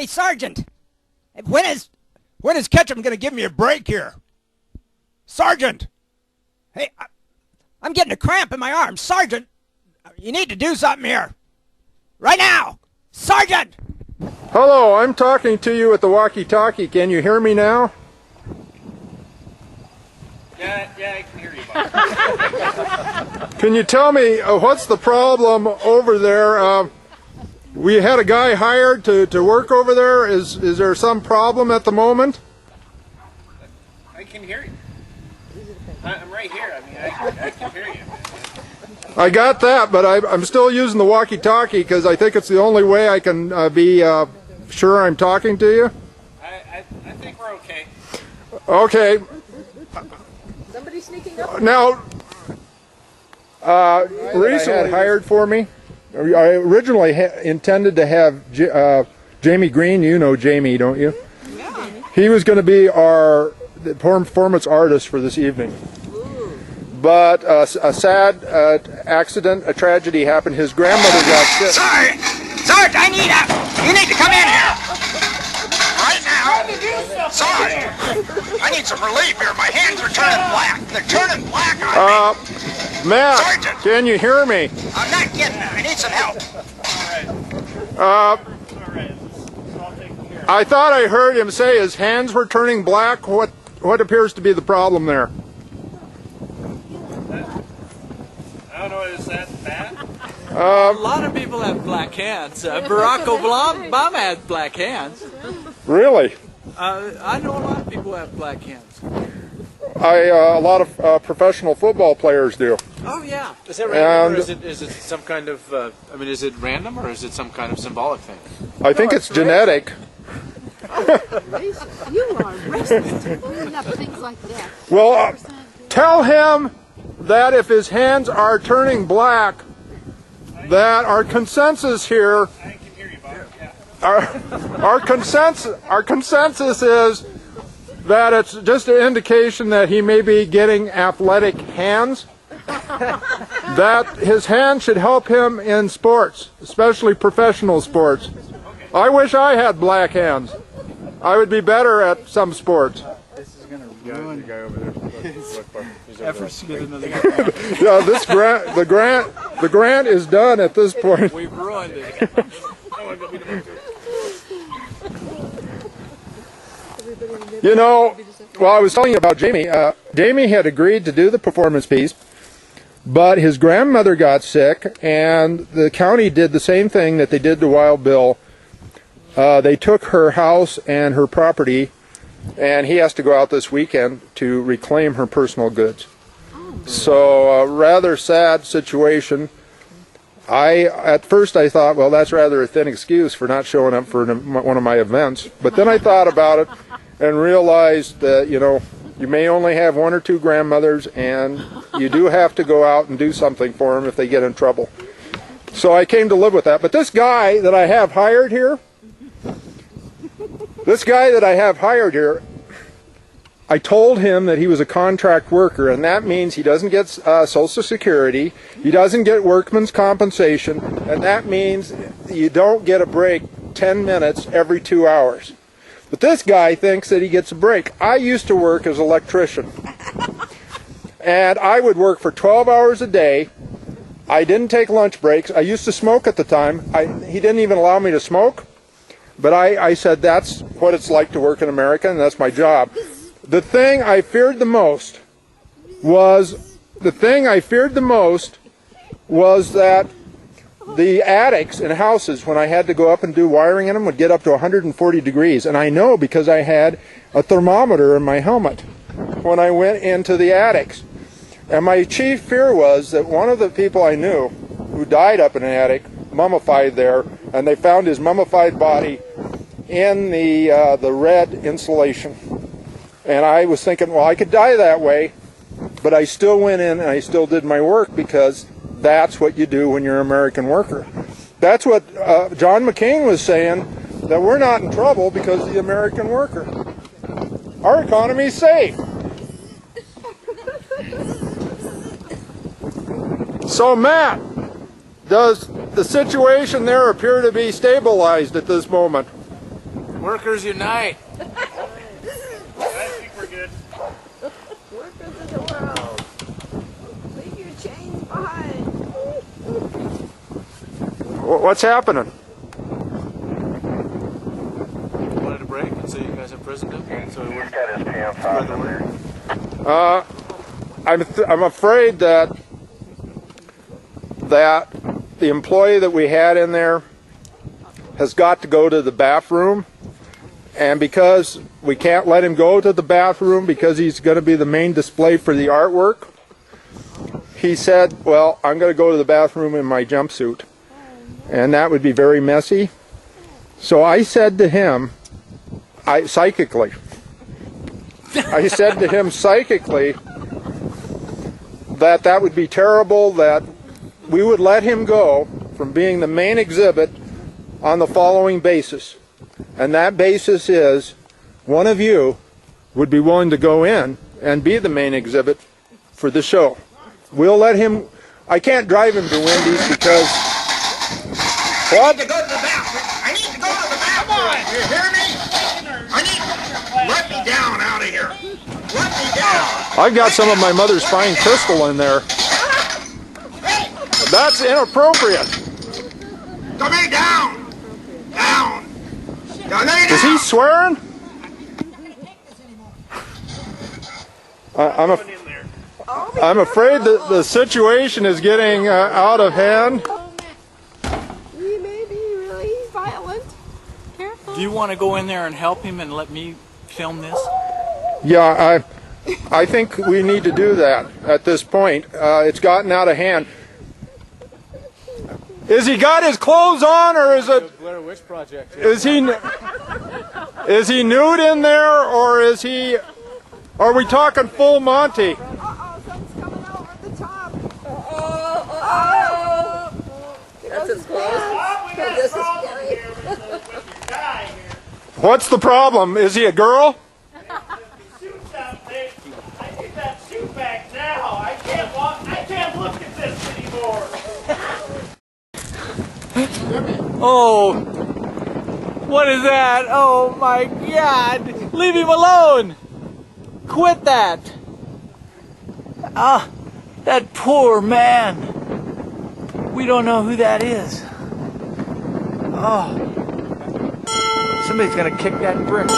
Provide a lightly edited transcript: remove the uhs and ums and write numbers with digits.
Hey, Sergeant, when is Ketchum going to give me a break here? Sergeant! Hey, I'm getting a cramp in my arm. Sergeant, you need to do something here. Right now! Sergeant! Hello, I'm talking to you at the walkie-talkie. Can you hear me now? Yeah, I can hear you, Bob. Can you tell me what's the problem over there? We had a guy hired to work over there. Is there some problem at the moment? I can hear you. I'm right here. I mean, I can hear you. I got that, but I'm still using the walkie-talkie because I think it's the only way I can be sure I'm talking to you. I think we're okay. Okay. Somebody sneaking up? Now, recently hired for me. I originally intended to have Jamie Green. You know Jamie, don't you? Yeah. He was going to be our performance artist for this evening. But a sad accident, a tragedy happened. His grandmother got sick. Sarge, you need to come in here. Right now. Sarge, I need some relief here. My hands are turning black. They're turning black on me. Matt, Sergeant. can you hear me? I'm not getting it. I need some help. All right. It's all taken care of. I thought I heard him say his hands were turning black. What appears to be the problem there? I don't know, is that bad? A lot of people have black hands. Barack Obama has black hands. Really? I know a lot of people have black hands. A lot of professional football players do. Oh yeah. Is that random, or is it some kind of? I mean, is it random, or is it some kind of symbolic thing? I think it's genetic. You are racist. Pulling up things like that. Well, tell him that if his hands are turning black, that our consensus here, I can hear you, Bob. Yeah. our consensus is that it's just an indication that he may be getting athletic hands. That his hands should help him in sports, especially professional sports. I wish I had black hands. I would be better at some sports. This is going to ruin the guy over there. Efforts to get another. Yeah, the grant is done at this point. We've ruined it. You know, well, I was telling you about Jamie. Jamie had agreed to do the performance piece, but his grandmother got sick, and the county did the same thing that they did to Wild Bill. They took her house and her property, and he has to go out this weekend to reclaim her personal goods. So a rather sad situation. At first I thought, well, that's rather a thin excuse for not showing up for one of my events. But then I thought about it and realized that, you know, you may only have one or two grandmothers, and you do have to go out and do something for them if they get in trouble. So I came to live with that. But this guy that I have hired here, I told him that he was a contract worker, and that means he doesn't get Social Security, he doesn't get workman's compensation, and that means you don't get a break 10 minutes every 2 hours. But this guy thinks that he gets a break. I used to work as an electrician, and I would work for 12 hours a day. I didn't take lunch breaks. I used to smoke at the time. He didn't even allow me to smoke, but I said that's what it's like to work in America, and that's my job. The thing I feared the most was that the attics in houses, when I had to go up and do wiring in them, would get up to 140 degrees. And I know because I had a thermometer in my helmet when I went into the attics. And my chief fear was that one of the people I knew who died up in an attic, mummified there, and they found his mummified body in the red insulation. And I was thinking, well, I could die that way, but I still went in and I still did my work because that's what you do when you're an American worker. That's what John McCain was saying, that we're not in trouble because of the American worker. Our economy's safe. So, Matt, does the situation there appear to be stabilized at this moment? Workers unite. I think we're good. Workers of the world. Leave your chains behind. What's happening? Wanted to break, and so you guys imprisoned him, so he wouldn't Got his pants spread the word. I'm afraid that the employee that we had in there has got to go to the bathroom, and because we can't let him go to the bathroom because he's going to be the main display for the artwork, he said, well, I'm going to go to the bathroom in my jumpsuit, and that would be very messy. So I said to him, psychically that would be terrible, that we would let him go from being the main exhibit on the following basis. And that basis is one of you would be willing to go in and be the main exhibit for the show. We'll let him. I can't drive him to Wendy's because. What? I need to go to the bathroom. I need to go to the bathroom. Come on. You hear me? Let me down out of here. Let me down. I've got some of my mother's fine crystal in there. That's inappropriate. Come me down. Down. Is he swearing? I'm afraid that the situation is getting out of hand. He may be really violent. Careful. Do you want to go in there and help him and let me film this? Yeah, I think we need to do that at this point. It's gotten out of hand. Is he got his clothes on, or is it? Blair Witch Project. Is he nude in there, or is he? Are we talking full Monty? Uh-oh, something's coming over the top. That's his clothes. This is scary. What's the problem? Is he a girl? I need that suit back now. I can't look at this anymore. Oh, what is that? Oh my God! Leave him alone! Quit that! Ah, that poor man. We don't know who that is. Oh, somebody's gonna kick that brick.